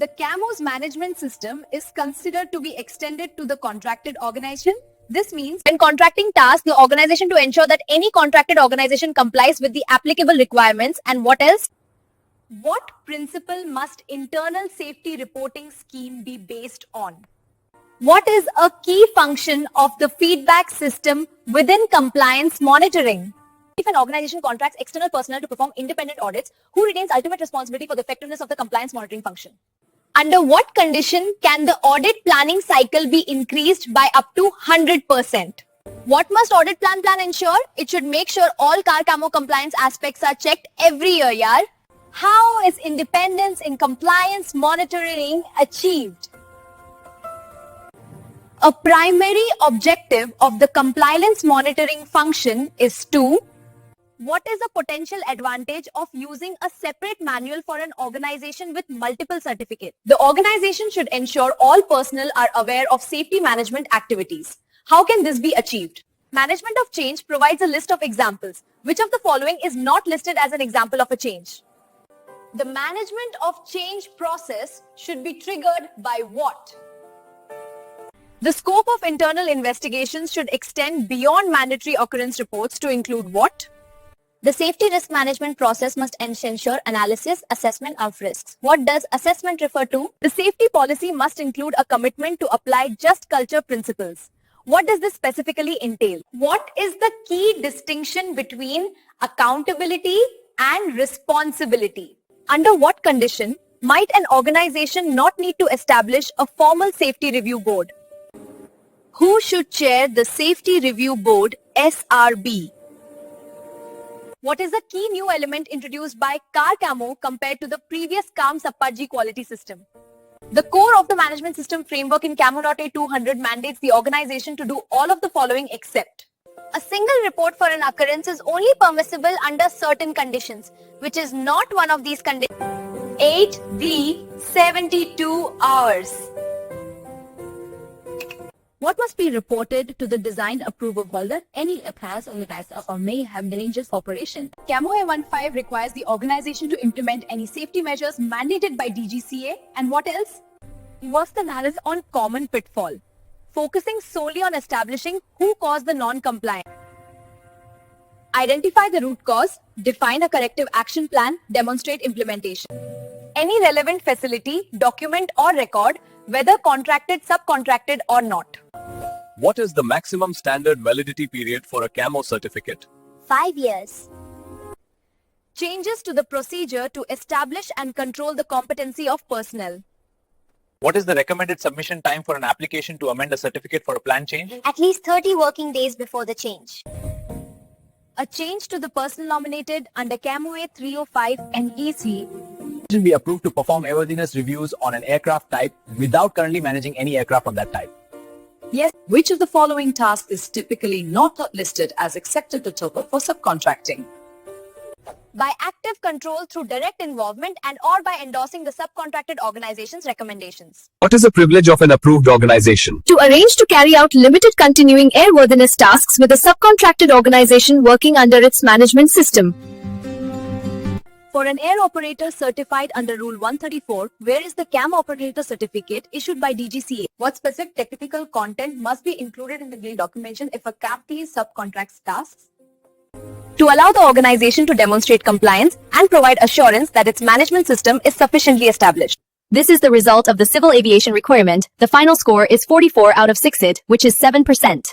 The CAMO's management system is considered to be extended to the contracted organization. This means when contracting tasks the organization to ensure that any contracted organization complies with the applicable requirements. And what else? What principle must internal safety reporting scheme be based on? What is a key function of the feedback system within compliance monitoring? If an organization contracts external personnel to perform independent audits, who retains ultimate responsibility for the effectiveness of the compliance monitoring function? Under what condition can the audit planning cycle be increased by up to 100%? What must audit plan ensure? It should make sure all CAR-CAMO compliance aspects are checked every year, yaar. How is independence in compliance monitoring achieved? A primary objective of the compliance monitoring function is to: what is the potential advantage of using a separate manual for an organization with multiple certificates? The organization should ensure all personnel are aware of safety management activities. How can this be achieved? Management of change provides a list of examples. Which of the following is not listed as an example of a change? The management of change process should be triggered by what? The scope of internal investigations should extend beyond mandatory occurrence reports to include what? The safety risk management process must ensure analysis, assessment of risks. What does assessment refer to? The safety policy must include a commitment to apply just culture principles. What does this specifically entail? What is the key distinction between accountability and responsibility? Under what condition might an organization not need to establish a formal safety review board? Who should chair the Safety Review Board, SRB? What is the key new element introduced by CAR-CAMO compared to the previous CAM Subpart quality system? The core of the management system framework in CAMO.A 200 mandates the organization to do all of the following except: a single report for an occurrence is only permissible under certain conditions, which is not one of these conditions. 8D 72 hours. What must be reported to the design approval holder? Any has or may have dangers of operation. CAMO A15 requires the organization to implement any safety measures mandated by DGCA. And what else? Works the analysis on common pitfall, focusing solely on establishing who caused the non-compliance. Identify the root cause, define a corrective action plan, demonstrate implementation. Any relevant facility, document or record, whether contracted, subcontracted or not. What is the maximum standard validity period for a CAMO certificate? 5 years. Changes to the procedure to establish and control the competency of personnel. What is the recommended submission time for an application to amend a certificate for a plan change? At least 30 working days before the change. A change to the personnel nominated under CAMO A 305 and EC Should be approved to perform airworthiness reviews on an aircraft type without currently managing any aircraft on that type. Yes. Which of the following tasks is typically not listed as acceptable for subcontracting? by active control through direct involvement and or by endorsing the subcontracted organization's recommendations. What is the privilege of an approved organization? To arrange to carry out limited continuing airworthiness tasks with a subcontracted organization working under its management system. For an air operator certified under Rule 134, where is the CAM operator certificate issued by DGCA? What specific technical content must be included in the GIL documentation if a CAPT subcontracts tasks? To allow the organization to demonstrate compliance and provide assurance that its management system is sufficiently established. This is the result of the civil aviation requirement. The final score is 44 out of 6, which is 7%.